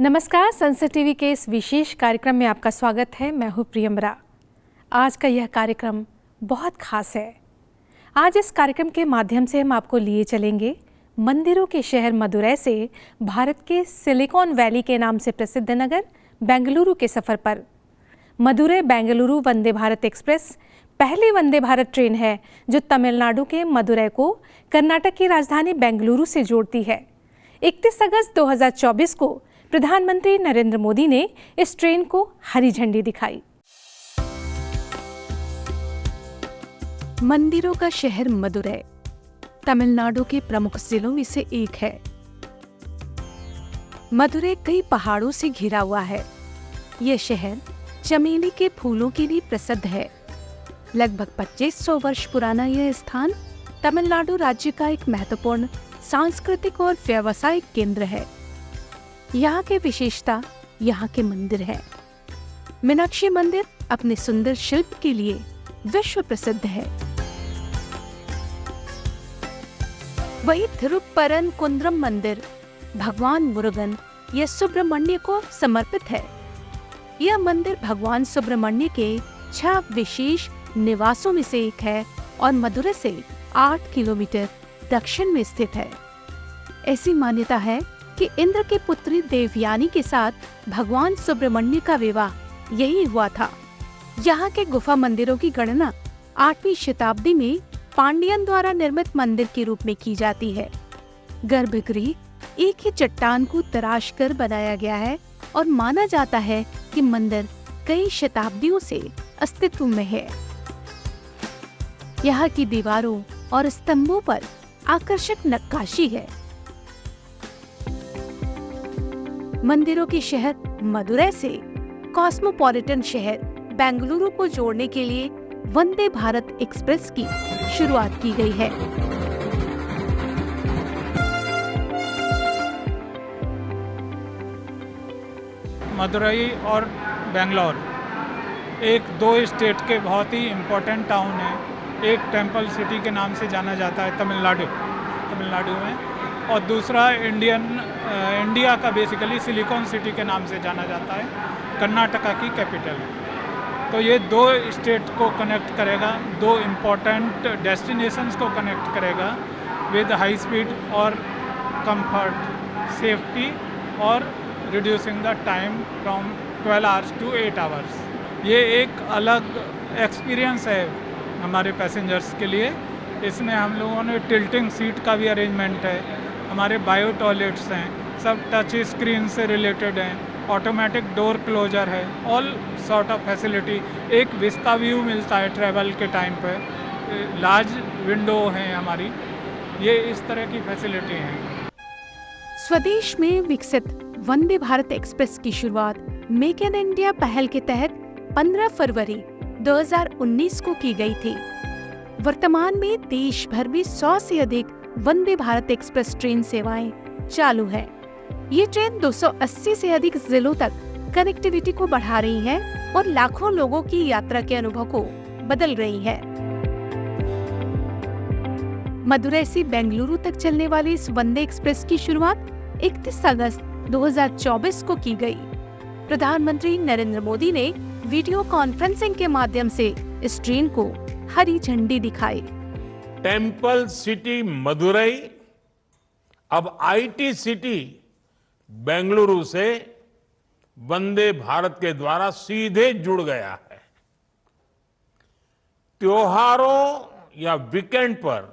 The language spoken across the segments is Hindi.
नमस्कार, संसद टीवी के इस विशेष कार्यक्रम में आपका स्वागत है। मैं हूँ प्रियम्बरा। आज का यह कार्यक्रम बहुत खास है। आज इस कार्यक्रम के माध्यम से हम आपको लिए चलेंगे मंदिरों के शहर मदुरै से भारत के सिलिकॉन वैली के नाम से प्रसिद्ध नगर बेंगलुरु के सफ़र पर। मदुरै बेंगलुरु वंदे भारत एक्सप्रेस पहली वंदे भारत ट्रेन है जो तमिलनाडु के मदुरै को कर्नाटक की राजधानी बेंगलुरु से जोड़ती है। 31 अगस्त 2024 को प्रधानमंत्री नरेंद्र मोदी ने इस ट्रेन को हरी झंडी दिखाई। मंदिरों का शहर मदुरै तमिलनाडु के प्रमुख जिलों में से एक है। मदुरै कई पहाड़ों से घिरा हुआ है। यह शहर चमेली के फूलों के लिए प्रसिद्ध है। लगभग 2500 वर्ष पुराना यह स्थान तमिलनाडु राज्य का एक महत्वपूर्ण सांस्कृतिक और व्यावसायिक केंद्र है। यहाँ की विशेषता यहाँ के मंदिर है। मीनाक्षी मंदिर अपने सुंदर शिल्प के लिए विश्व प्रसिद्ध है। वही थिरुप्परन कुंद्रम मंदिर भगवान मुरुगन या सुब्रमण्य को समर्पित है। यह मंदिर भगवान सुब्रमण्य के 6 विशेष निवासों में से एक है और मदुरै से 8 किलोमीटर दक्षिण में स्थित है। ऐसी मान्यता है कि इंद्र की पुत्री देवयानी के साथ भगवान सुब्रमण्य का विवाह यही हुआ था। यहाँ के गुफा मंदिरों की गणना 8वीं शताब्दी में पांडियन द्वारा निर्मित मंदिर के रूप में की जाती है। गर्भगृह एक ही चट्टान को तराश कर बनाया गया है और माना जाता है कि मंदिर कई शताब्दियों से अस्तित्व में है। यहाँ की दीवारों और स्तंभों पर आकर्षक नक्काशी है। मंदिरों के शहर मदुरै से कॉस्मोपॉलिटन शहर बेंगलुरु को जोड़ने के लिए वंदे भारत एक्सप्रेस की शुरुआत की गई है। मदुरै और बेंगलोर दो स्टेट के बहुत ही इम्पोर्टेंट टाउन है। एक टेम्पल सिटी के नाम से जाना जाता है तमिलनाडु में, और दूसरा इंडिया का बेसिकली सिलिकॉन सिटी के नाम से जाना जाता है, कर्नाटका की कैपिटल। तो ये दो स्टेट को कनेक्ट करेगा, दो इम्पोर्टेंट डेस्टिनेशंस को कनेक्ट करेगा विद हाई स्पीड और कंफर्ट, सेफ्टी और reducing the time from 12 hours to 8 hours. ये एक अलग एक्सपीरियंस है हमारे पैसेंजर्स के लिए। इसमें हम लोगों ने टिल्टिंग सीट का भी अरेंजमेंट है, हमारे बायो टॉयलेट्स हैं, सब टच स्क्रीन से रिलेटेड हैं, ऑटोमेटिक डोर क्लोजर है, ऑल सॉर्ट ऑफ फैसिलिटी। एक विस्ता व्यू मिलता है ट्रैवल के टाइम पे, लार्ज विंडो है हमारी, ये इस तरह की फैसिलिटी हैं। स्वदेश में विकसित वंदे भारत एक्सप्रेस की शुरुआत मेक इन इंडिया पहल के तहत 15 फरवरी 2019 को की गई थी। वर्तमान में देश भर में 100 से अधिक वंदे भारत एक्सप्रेस ट्रेन सेवाएं चालू है। ये ट्रेन 280 से अधिक जिलों तक कनेक्टिविटी को बढ़ा रही है और लाखों लोगों की यात्रा के अनुभव को बदल रही है। मदुरै से बेंगलुरु तक चलने वाली इस वंदे एक्सप्रेस की शुरुआत 31 अगस्त 2024 को की गई। प्रधानमंत्री नरेंद्र मोदी ने वीडियो कॉन्फ्रेंसिंग के माध्यम से इस ट्रेन को हरी झंडी दिखाई। टेम्पल सिटी मदुरै अब आईटी सिटी बेंगलुरु से वंदे भारत के द्वारा सीधे जुड़ गया है। त्योहारों या वीकेंड पर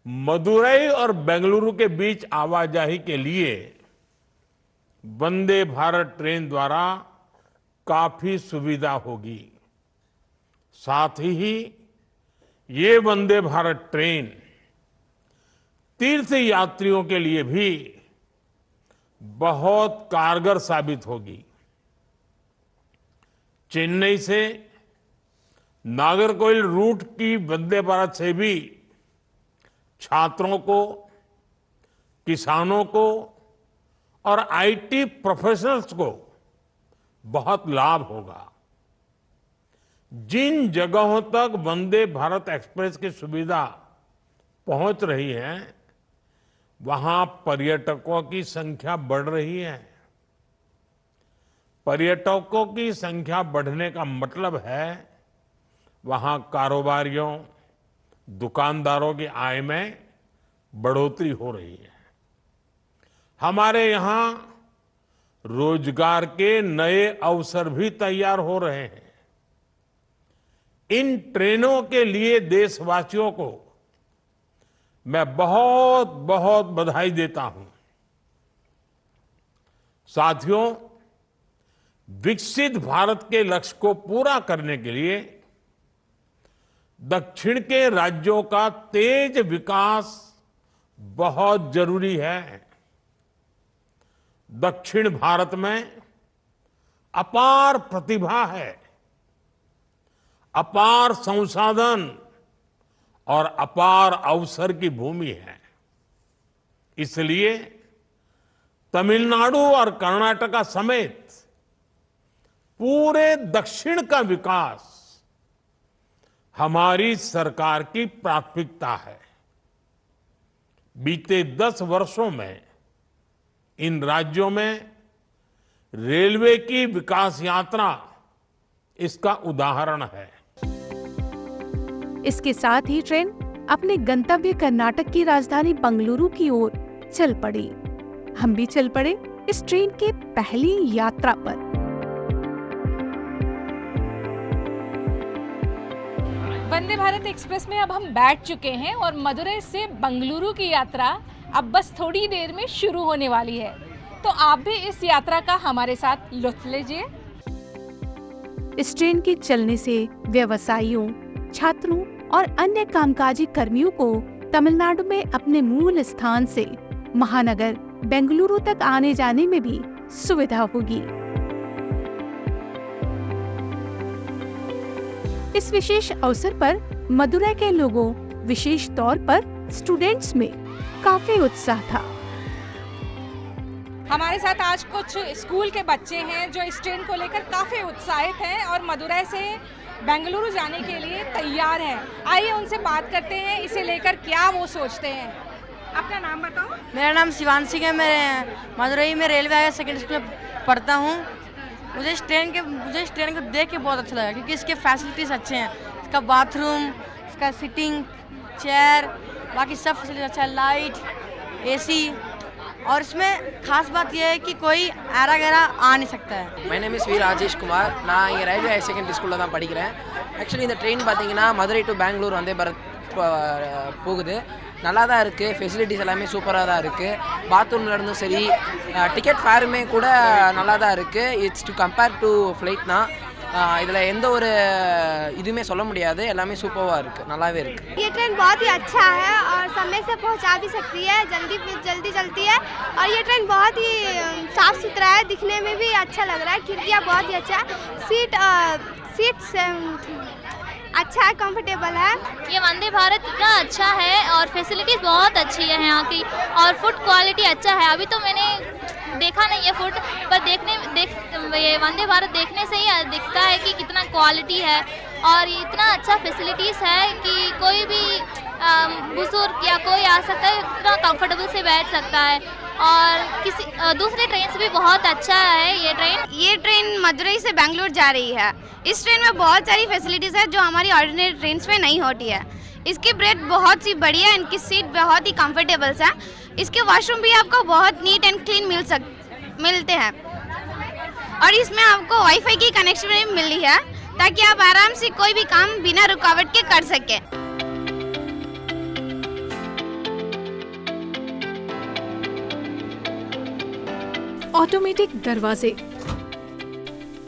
मदुरै और बेंगलुरु के बीच आवाजाही के लिए वंदे भारत ट्रेन द्वारा काफी सुविधा होगी। साथ ही ये वंदे भारत ट्रेन तीर्थ यात्रियों के लिए भी बहुत कारगर साबित होगी। चेन्नई से नागरकोइल रूट की वंदे भारत से भी छात्रों को, किसानों को और आईटी प्रोफेशनल्स को बहुत लाभ होगा। जिन जगहों तक वंदे भारत एक्सप्रेस की सुविधा पहुंच रही है, वहां पर्यटकों की संख्या बढ़ रही है। पर्यटकों की संख्या बढ़ने का मतलब है वहां कारोबारियों, दुकानदारों की आय में बढ़ोतरी हो रही है। हमारे यहां रोजगार के नए अवसर भी तैयार हो रहे हैं। इन ट्रेनों के लिए देशवासियों को मैं बहुत बहुत बधाई देता हूं। साथियों, विकसित भारत के लक्ष्य को पूरा करने के लिए दक्षिण के राज्यों का तेज विकास बहुत जरूरी है। दक्षिण भारत में अपार प्रतिभा है, अपार संसाधन और अपार अवसर की भूमि है। इसलिए तमिलनाडु और कर्नाटका समेत पूरे दक्षिण का विकास हमारी सरकार की प्राथमिकता है। बीते 10 वर्षों में इन राज्यों में रेलवे की विकास यात्रा इसका उदाहरण है। इसके साथ ही ट्रेन अपने गंतव्य कर्नाटक की राजधानी बंगलुरु की ओर चल पड़ी। हम भी चल पड़े इस ट्रेन के पहली यात्रा पर। वंदे भारत एक्सप्रेस में अब हम बैठ चुके हैं और मदुरै से बंगलुरु की यात्रा अब बस थोड़ी देर में शुरू होने वाली है। तो आप भी इस यात्रा का हमारे साथ लुत्फ लीजिए। इस ट्रेन के चलने से व्यवसायियों, छात्रों और अन्य कामकाजी कर्मियों को तमिलनाडु में अपने मूल स्थान से महानगर बेंगलुरु तक आने जाने में भी सुविधा होगी। इस विशेष अवसर पर मदुरै के लोगों, विशेष तौर पर स्टूडेंट्स में काफी उत्साह था। हमारे साथ आज कुछ स्कूल के बच्चे हैं जो इस ट्रेन को लेकर काफ़ी उत्साहित हैं और मदुरै से बेंगलुरु जाने के लिए तैयार हैं। आइए उनसे बात करते हैं इसे लेकर क्या वो सोचते हैं। अपना नाम बताओ। मेरा नाम शिवांशी है। मैं मदुरै में रेलवे हायर सेकेंडरी स्कूल में पढ़ता हूँ। मुझे इस ट्रेन को देख के बहुत अच्छा लगा क्योंकि इसके फैसिलिटीज़ अच्छे हैं। इसका बाथरूम, इसका सिटिंग चेयर, बाकी सब फैसिलिटीज अच्छा है, लाइट, एसी, और इसमें खास बात यह है कि कोई आरा गहरा आ नहीं सकता है। My name is V Rajesh Kumar. நான் இங்கே ரயில்வே ஹையர் செகண்டரி ஸ்கூலில் தான் படிக்கிறேன். ஆக்சுவலி இந்த ட்ரெயின் பார்த்தீங்கன்னா மதுரை டு பெங்களூர் வந்தே பாரத் போகுது. நல்லா தான் இருக்குது. ஃபெசிலிட்டிஸ் எல்லாமே சூப்பராக தான் இருக்குது. பாத்ரூமில் இருந்தும் சரி, டிக்கெட் ஃபேருமே கூட நல்லா தான் இருக்குது. இட்ஸ் டு கம்பேர் டு ஃப்ளைட்னா இதில் எந்த ஒரு இதுவுமே சொல்ல முடியாது. எல்லாமே சூப்பராக இருக்குது, நல்லாவே இருக்குது. ये ट्रेन बहुत ही अच्छा है और समय से पहुंचा भी सकती है, जल्दी चलती है और ये ट्रेन बहुत ही साफ सुथरा है, दिखने में भी अच्छा लग रहा है। खिड़कियाँ बहुत ही अच्छा है, सीट अच्छा है, कंफर्टेबल है। ये वंदे भारत का अच्छा है और फैसिलिटीज़ बहुत अच्छी है यहाँ की और फूड क्वालिटी अच्छा है। अभी तो मैंने देखा नहीं है फूड, पर ये वंदे भारत देखने से ही दिखता है कि कितना क्वालिटी है और इतना अच्छा फैसिलिटीज़ है कि कोई भी बुजुर्ग या कोई आ सकता है, इतना कंफर्टेबल से बैठ सकता है। और किसी दूसरे ट्रेन से भी बहुत अच्छा है ये ट्रेन मदुरै से बेंगलुरु जा रही है। इस ट्रेन में बहुत सारी फैसिलिटीज़ है जो हमारी ऑर्डिनरी ट्रेन में नहीं होती है। इसकी ब्रेड बहुत सी बड़ी है, इनकी सीट बहुत ही कंफर्टेबल है। इसके वॉशरूम भी आपको बहुत नीट एंड क्लीन मिलते हैं और इसमें आपको वाईफाई की कनेक्शन भी मिली है ताकि आप आराम से कोई भी काम बिना रुकावट के कर सकें। ऑटोमेटिक दरवाजे,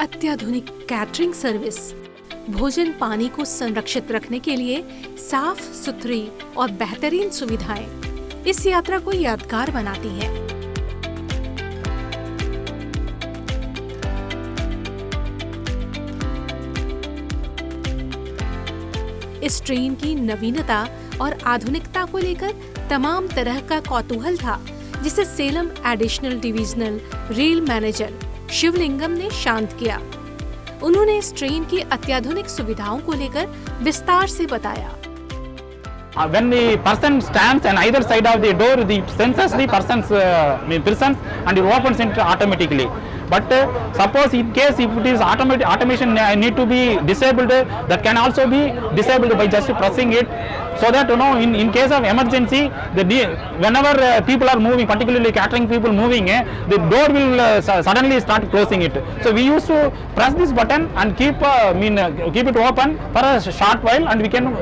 अत्याधुनिक कैटरिंग सर्विस, भोजन पानी को संरक्षित रखने के लिए साफ सुथरी और बेहतरीन सुविधाएं इस यात्रा को यादगार बनाती हैं। इस ट्रेन की नवीनता और आधुनिकता को लेकर तमाम तरह का कौतूहल था, जिसे Salem additional divisional rail manager Sivalingam ने शांत किया। उन्होंने इस ट्रेन की अत्याधुनिक सुविधाओं को लेकर विस्तार से बताया। When the person stands on either side of the door, the senses the person's presence and it opens it automatically. But suppose in case if it is automation need to be disabled, that can also be disabled by just pressing it, so that in case of emergency, whenever people are moving, particularly catering people moving, the door will suddenly start closing it. So we used to press this button and keep it open for a short while, and we can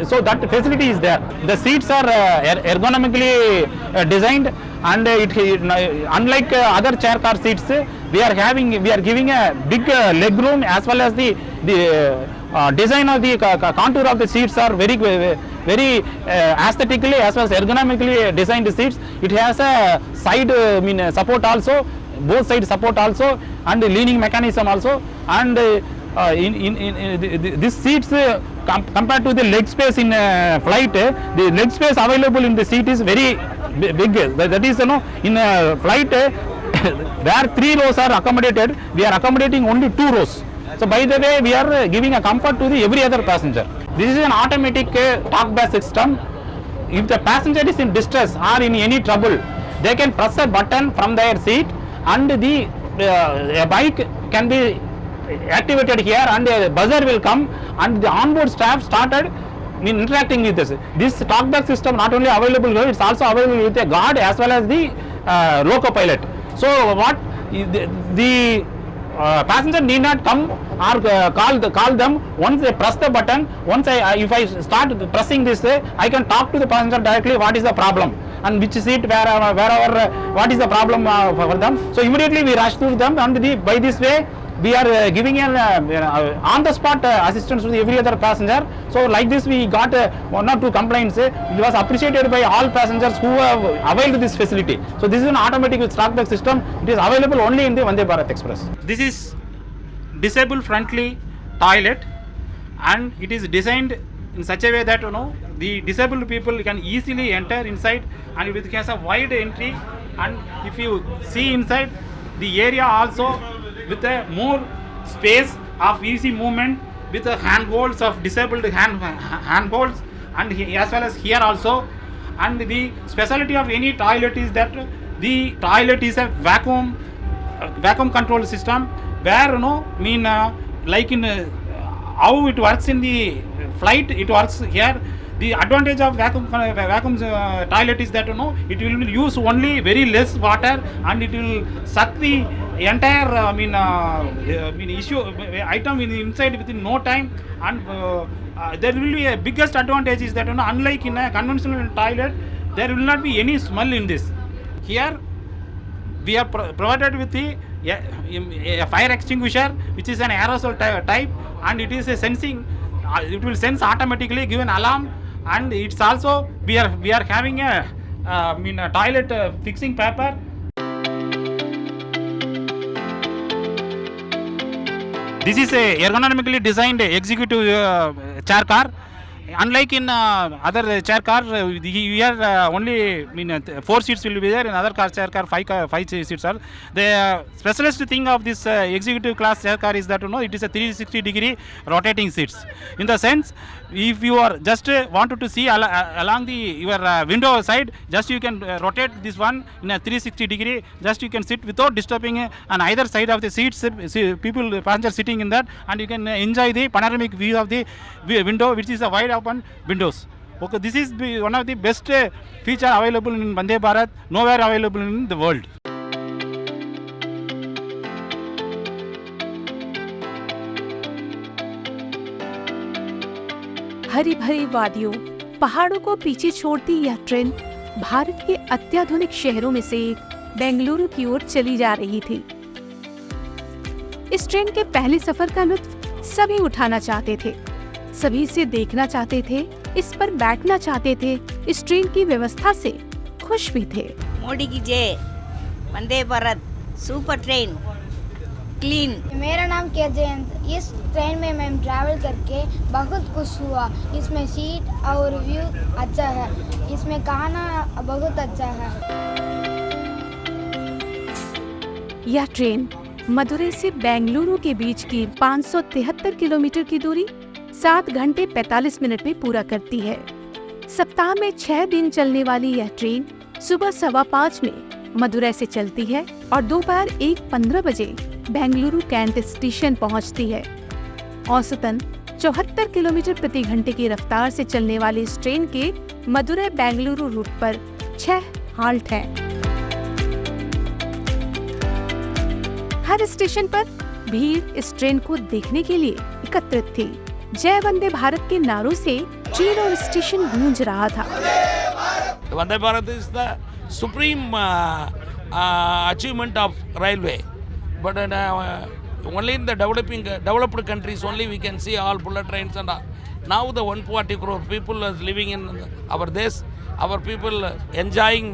so that facility is there. The seats are ergonomically designed, and unlike other chair car seats, we are giving a big leg room, as well as the design of the contour of the seats are very aesthetically as well as ergonomically designed seats. It has a side support also, both side support also, and leaning mechanism also, and this seats compared to the leg space in flight, the leg space available in the seat is very big. That is, in flight where 3 rows are accommodated, we are accommodating only 2 rows. So by the way, we are giving a comfort to every other passenger. This is an automatic talk-back system. If the passenger is in distress or in any trouble, they can press a button from their seat, and the a bike can be activated here, and a buzzer will come, and the onboard staff started interacting with us. This talk-back system not only available here, it's also available with a guard as well as the loco pilot. So what the passenger need not come or call them. Once they press the button, if I start pressing this, I can talk to the passenger directly what is the problem and which seat wherever what is the problem for them. So immediately we rush to them, and by this way we are giving an on the spot assistance to every other passenger. So like this we got 1 or 2 complaints. It was appreciated by all passengers who have availed this facility. So this is an automatic with talk-back system. It is available only in the Vande Bharat Express. This is disabled friendly toilet, and it is designed in such a way that the disabled people can easily enter inside, and it has a wide entry. And if you see inside, the area also with a more space of easy movement, with the handholds of disabled handholds, and as well as here also. And the specialty of any toilet is that the toilet is a vacuum control system, where like in how it works in the flight, it works here. The advantage of vacuum toilet is that it will use only very less water, and it will suck the entire item inside within no time. And there will be a biggest advantage is that unlike in a conventional toilet, there will not be any smell in this. Here we are provided with a fire extinguisher, which is an aerosol type, and it is a sensing. It will sense automatically, give an alarm. And it's also we are having a toilet fixing paper. This is a ergonomically designed executive chair car. Unlike in other chair car, here only 4 seats will be there. In other chair car 5 seats are. The specialist thing of this executive class chair car is that it is a 360-degree rotating seats. In the sense, if you are just wanted to see along your window side, just you can rotate this one in a 360-degree. Just you can sit without disturbing on either side of the seats. Passengers sitting in that, and you can enjoy the panoramic view of the window, which is a wide open windows. Okay, this is one of the best feature available in Vande Bharat, nowhere available in the world. हरी भरी वादियों, पहाड़ों को पीछे छोड़ती यह ट्रेन भारत के अत्याधुनिक शहरों में से एक बेंगलुरु की ओर चली जा रही थी। इस ट्रेन के पहले सफर का लुत्फ सभी उठाना चाहते थे, सभी इसे देखना चाहते थे, इस पर बैठना चाहते थे, इस ट्रेन की व्यवस्था से खुश भी थे। मोदी की जय, Vande Bharat super train, clean. मेरा नाम क्या जयंत। इस ट्रेन में मैं ट्रैवल करके बहुत खुश हुआ। इसमें सीट और व्यू अच्छा है, इसमें खाना बहुत अच्छा है। यह ट्रेन मदुरै से बेंगलुरु के बीच की 573 किलोमीटर की दूरी 7 घंटे 45 मिनट में पूरा करती है। सप्ताह में 6 दिन चलने वाली यह ट्रेन सुबह 5:15 में मदुरै से चलती है और दोपहर 1:15 बजे बेंगलुरु कैंट स्टेशन पहुंचती है। औसतन 74 किलोमीटर प्रति घंटे की रफ्तार से चलने वाली इस ट्रेन के मदुरै बेंगलुरु रूट पर 6 हाल्ट हैं। हर स्टेशन पर भीड़ इस ट्रेन को देखने के लिए एकत्रित थी। जय वंदे भारत के नारों से ट्रेन और स्टेशन गूंज रहा था। Vande Bharat is the supreme achievement of railway, but only in the developed countries only we can see all bullet trains and all. Now the 140 crore people is living in our desh, our people enjoying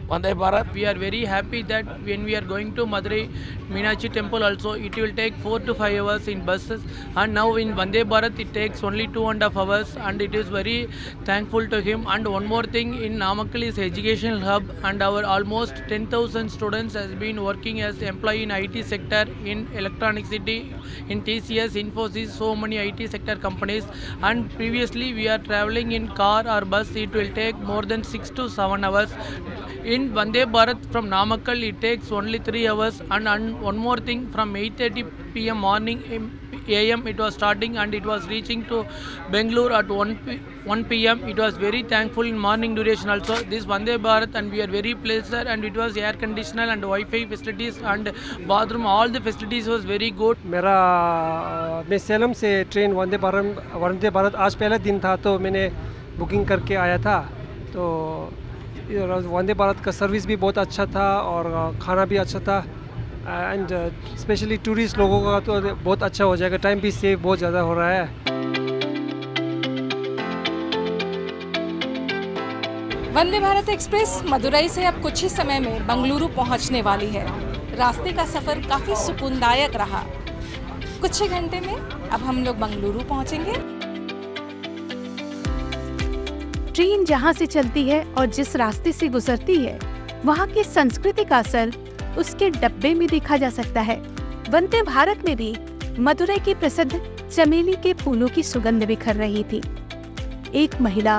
Vande Bharat. We are very happy that when we are going to Madurai Meenakshi temple also, it will take 4 to 5 hours in buses, and now in Vande Bharat it takes only 2.5 hours, and it is very thankful to him. And one more thing, in Namakkal is educational hub, and our almost 10,000 students has been working as employee in IT sector, in Electronic City, in TCS, Infosys, so many IT sector companies. And previously we are traveling in car or bus, it will take more than 6 to 7 hours. In Vande Bharat from Namakkal it takes only 3 hours, and one more thing, from 8:30 PM morning AM it was starting, and it was reaching to Bengaluru at 1 PM. It was very thankful in morning duration also, this Vande Bharat, and we are very pleased, sir, and it was air conditioner and Wi-Fi facilities and bathroom, all the facilities was very good. मैं सेलम से ट्रेन वंदे भारत आज पहला दिन था, तो मैंने बुकिंग करके आया था। तो वंदे भारत का सर्विस भी बहुत अच्छा था और खाना भी अच्छा था, एंड स्पेशली टूरिस्ट लोगों का तो बहुत अच्छा हो जाएगा, टाइम भी सेव बहुत ज़्यादा हो रहा है। वंदे भारत एक्सप्रेस मदुरई से अब कुछ ही समय में बेंगलुरु पहुंचने वाली है। रास्ते का सफ़र काफ़ी सुकूनदायक रहा। कुछ ही घंटे में अब हम लोग बेंगलुरु पहुंचेंगे। ट्रेन जहाँ से चलती है और जिस रास्ते से गुजरती है, वहाँ की संस्कृति का असर उसके डब्बे में देखा जा सकता है। वंदे भारत में भी मदुरै की प्रसिद्ध चमेली के फूलों की सुगंध बिखर रही थी। एक महिला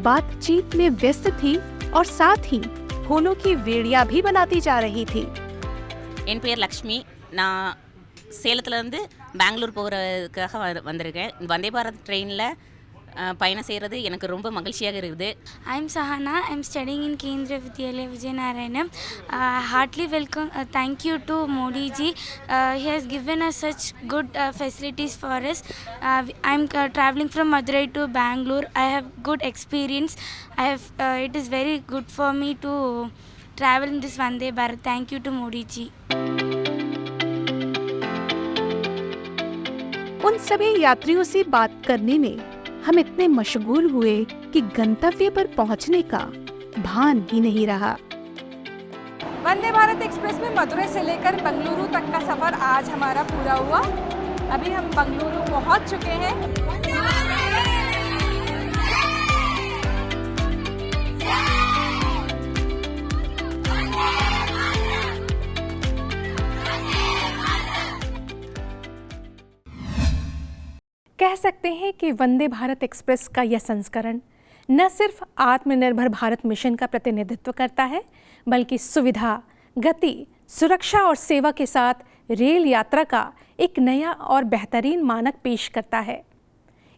बातचीत में व्यस्त थी और साथ ही फूलों की वेड़ियां भी बनाती जा रही थी। என் பேர் லக்ஷ்மி. நான் சேலத்துலேருந்து பெங்களூர் போகிறதுக்காக வந்திருக்கேன். வந்தே பாரத் ட்ரெயினில் பயணம் செய்கிறது எனக்கு ரொம்ப மகிழ்ச்சியாக இருக்குது. I am Sahana. I am studying in Kendriya Vidyalaya Vijayanaranam. Heartily welcome. Thank you to Modi ji. He has given us such good facilities for us. I am traveling from Madurai to Bangalore. I have good experience. It is very good for me to travel in this Vande Bharat. Thank you to Modi ji. उन सभी यात्रियों से बात करने में हम इतने मशगूल हुए कि गंतव्य पर पहुंचने का भान ही नहीं रहा। वंदे भारत एक्सप्रेस में मदुरै से लेकर बेंगलुरु तक का सफर आज हमारा पूरा हुआ। अभी हम बेंगलुरु पहुंच चुके हैं। कह सकते हैं कि वंदे भारत एक्सप्रेस का यह संस्करण न सिर्फ आत्मनिर्भर भारत मिशन का प्रतिनिधित्व करता है, बल्कि सुविधा, गति, सुरक्षा और सेवा के साथ रेल यात्रा का एक नया और बेहतरीन मानक पेश करता है।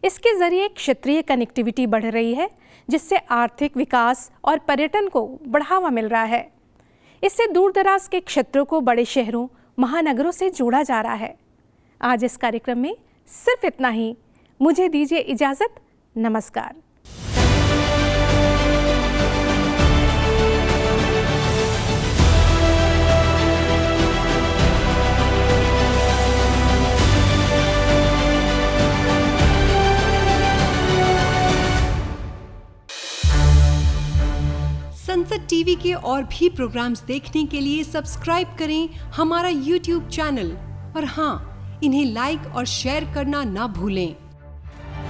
इसके जरिए क्षेत्रीय कनेक्टिविटी बढ़ रही है, जिससे आर्थिक विकास और पर्यटन को बढ़ावा मिल रहा है। इससे दूर दराज के क्षेत्रों को बड़े शहरों, महानगरों से जोड़ा जा रहा है। आज इस कार्यक्रम में सिर्फ इतना ही। मुझे दीजिए इजाजत। नमस्कार। संसद टीवी के और भी प्रोग्राम्स देखने के लिए सब्सक्राइब करें हमारा YouTube चैनल और हाँ, इन्हें लाइक और शेयर करना ना भूलें।